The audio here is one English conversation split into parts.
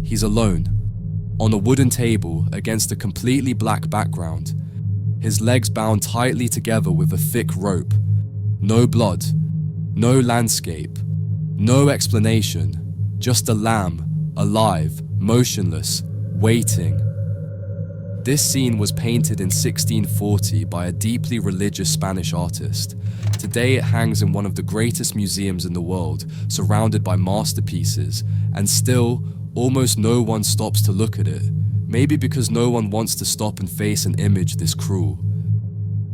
He's alone, on a wooden table against a completely black background, his legs bound tightly together with a thick rope. No blood, no landscape, no explanation, just a lamb, alive, motionless, waiting. This scene was painted in 1640 by a deeply religious Spanish artist. Today it hangs in one of the greatest museums in the world, surrounded by masterpieces, and still, almost no one stops to look at it, maybe because no one wants to stop and face an image this cruel.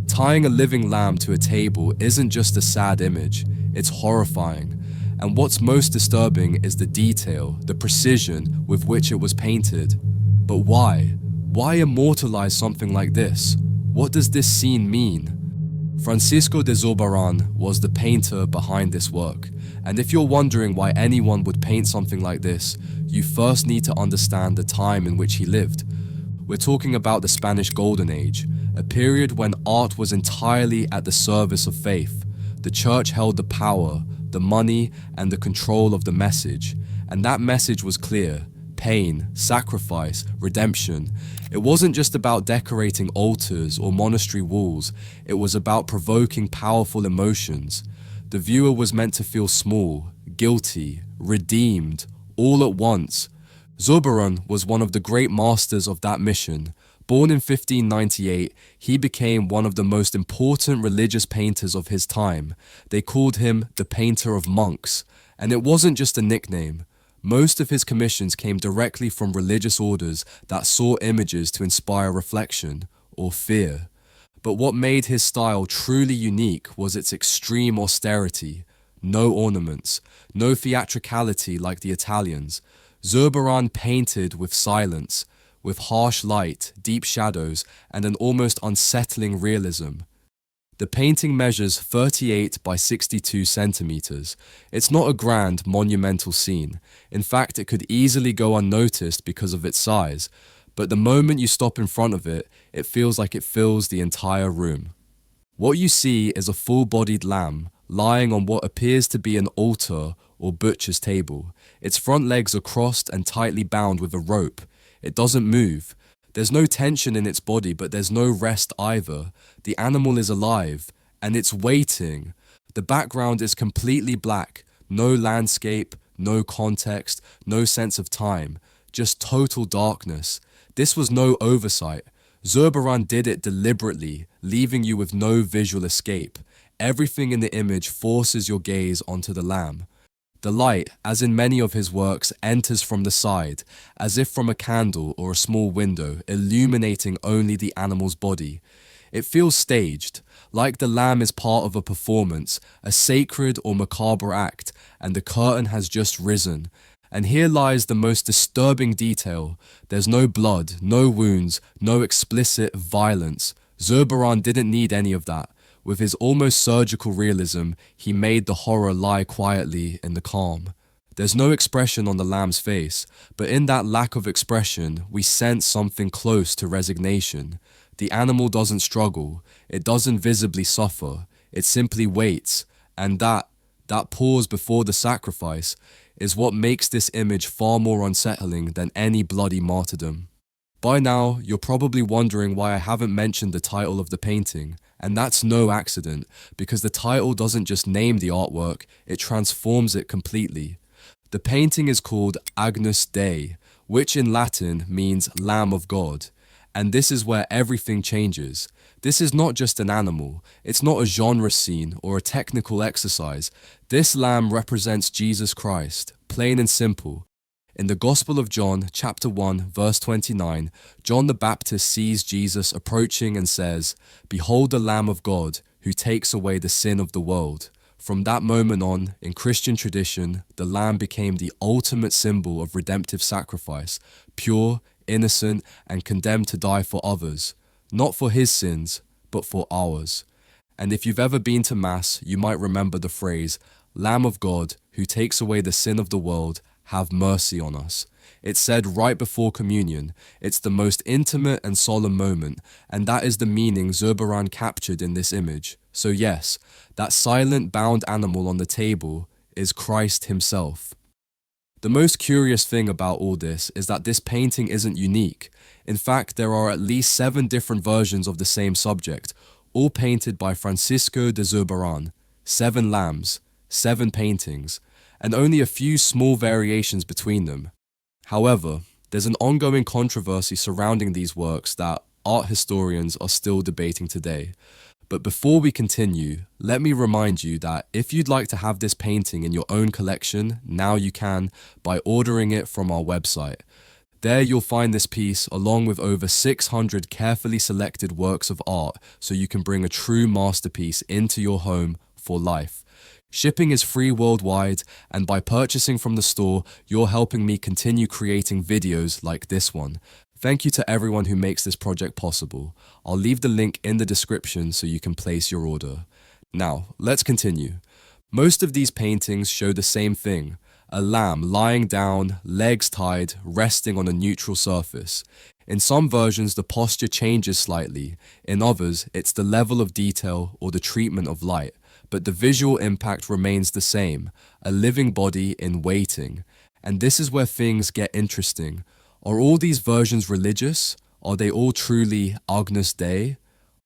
Tying a living lamb to a table isn't just a sad image, it's horrifying. And what's most disturbing is the detail, the precision with which it was painted. But why? Why immortalize something like this? What does this scene mean? Francisco de Zurbarán was the painter behind this work, and if you're wondering why anyone would paint something like this, you first need to understand the time in which he lived. We're talking about the Spanish Golden Age, a period when art was entirely at the service of faith. The church held the power, the money, and the control of the message, and that message was clear: pain, sacrifice, redemption. It wasn't just about decorating altars or monastery walls, it was about provoking powerful emotions. The viewer was meant to feel small, guilty, redeemed, all at once. Zurbarán was one of the great masters of that mission. Born in 1598, he became one of the most important religious painters of his time. They called him the painter of monks, and it wasn't just a nickname. Most of his commissions came directly from religious orders that saw images to inspire reflection or fear. But what made his style truly unique was its extreme austerity. No ornaments, no theatricality like the Italians. Zurbarán painted with silence, with harsh light, deep shadows, and an almost unsettling realism. The painting measures 38 by 62 centimeters. It's not a grand, monumental scene. In fact, it could easily go unnoticed because of its size, but the moment you stop in front of it, it feels like it fills the entire room. What you see is a full-bodied lamb lying on what appears to be an altar or butcher's table. Its front legs are crossed and tightly bound with a rope. It doesn't move. There's no tension in its body, but there's no rest either. The animal is alive, and it's waiting. The background is completely black. No landscape, no context, no sense of time. Just total darkness. This was no oversight. Zurbarán did it deliberately, leaving you with no visual escape. Everything in the image forces your gaze onto the lamb. The light, as in many of his works, enters from the side, as if from a candle or a small window, illuminating only the animal's body. It feels staged, like the lamb is part of a performance, a sacred or macabre act, and the curtain has just risen. And here lies the most disturbing detail. There's no blood, no wounds, no explicit violence. Zurbarán didn't need any of that. With his almost surgical realism, he made the horror lie quietly in the calm. There's no expression on the lamb's face, but in that lack of expression, we sense something close to resignation. The animal doesn't struggle, it doesn't visibly suffer, it simply waits, and that pause before the sacrifice, is what makes this image far more unsettling than any bloody martyrdom. By now, you're probably wondering why I haven't mentioned the title of the painting, and that's no accident, because the title doesn't just name the artwork, it transforms it completely. The painting is called Agnus Dei, which in Latin means Lamb of God, and this is where everything changes. This is not just an animal, it's not a genre scene or a technical exercise. This lamb represents Jesus Christ, plain and simple. In the Gospel of John, chapter 1, verse 29, John the Baptist sees Jesus approaching and says, "Behold the Lamb of God, who takes away the sin of the world." From that moment on, in Christian tradition, the lamb became the ultimate symbol of redemptive sacrifice, pure, innocent, and condemned to die for others, not for his sins, but for ours. And if you've ever been to Mass, you might remember the phrase, "Lamb of God, who takes away the sin of the world, have mercy on us." It's said right before communion. It's the most intimate and solemn moment, and that is the meaning Zurbarán captured in this image. So yes, that silent bound animal on the table is Christ himself. The most curious thing about all this is that this painting isn't unique. In fact, there are at least 7 different versions of the same subject, all painted by Francisco de Zurbarán. 7 lambs, 7 paintings, and only a few small variations between them. However, there's an ongoing controversy surrounding these works that art historians are still debating today. But before we continue, let me remind you that if you'd like to have this painting in your own collection, now you can by ordering it from our website. There you'll find this piece along with over 600 carefully selected works of art so you can bring a true masterpiece into your home for life. Shipping is free worldwide, and by purchasing from the store, you're helping me continue creating videos like this one. Thank you to everyone who makes this project possible. I'll leave the link in the description so you can place your order. Now, let's continue. Most of these paintings show the same thing: a lamb lying down, legs tied, resting on a neutral surface. In some versions, the posture changes slightly. In others, it's the level of detail or the treatment of light. But the visual impact remains the same: a living body in waiting. And this is where things get interesting. Are all these versions religious? Are they all truly Agnus Dei?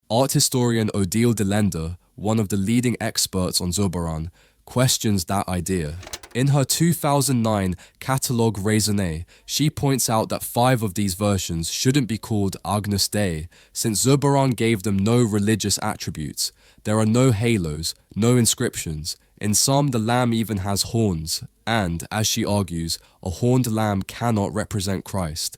Art historian Odile de Lende, one of the leading experts on Zurbarán, questions that idea. In her 2009 Catalogue Raisonné, she points out that 5 of these versions shouldn't be called Agnus Dei, since Zurbarán gave them no religious attributes. There are no halos, no inscriptions. In some, the lamb even has horns, and, as she argues, a horned lamb cannot represent Christ.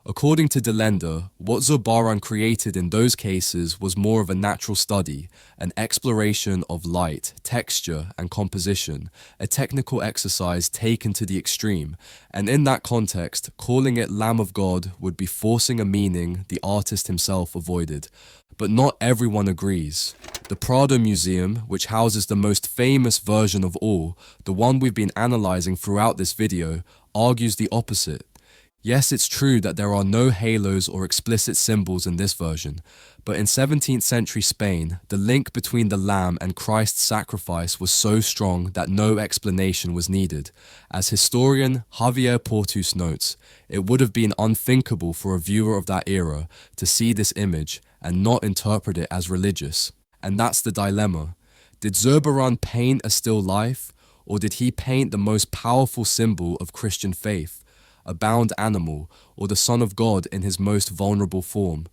According to de Lende, what Zurbarán created in those cases was more of a natural study, an exploration of light, texture, and composition, a technical exercise taken to the extreme, and in that context, calling it Lamb of God would be forcing a meaning the artist himself avoided. But not everyone agrees. The Prado Museum, which houses the most famous version of all, the one we've been analyzing throughout this video, argues the opposite. Yes, it's true that there are no halos or explicit symbols in this version, but in 17th century Spain, the link between the lamb and Christ's sacrifice was so strong that no explanation was needed. As historian Javier Portus notes, it would have been unthinkable for a viewer of that era to see this image and not interpret it as religious. And that's the dilemma. Did Zurbarán paint a still life, or did he paint the most powerful symbol of Christian faith? A bound animal, or the Son of God in his most vulnerable form?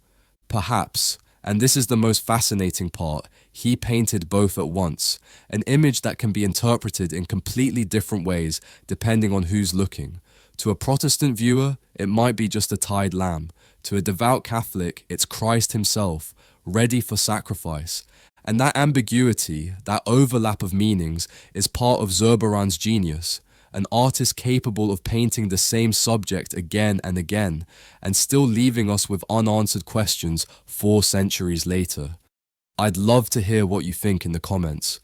Perhaps, and this is the most fascinating part, he painted both at once, an image that can be interpreted in completely different ways depending on who's looking. To a Protestant viewer, it might be just a tied lamb. To a devout Catholic, it's Christ himself, ready for sacrifice. And that ambiguity, that overlap of meanings, is part of Zurbarán's genius. An artist capable of painting the same subject again and again, and still leaving us with unanswered questions 4 centuries later. I'd love to hear what you think in the comments.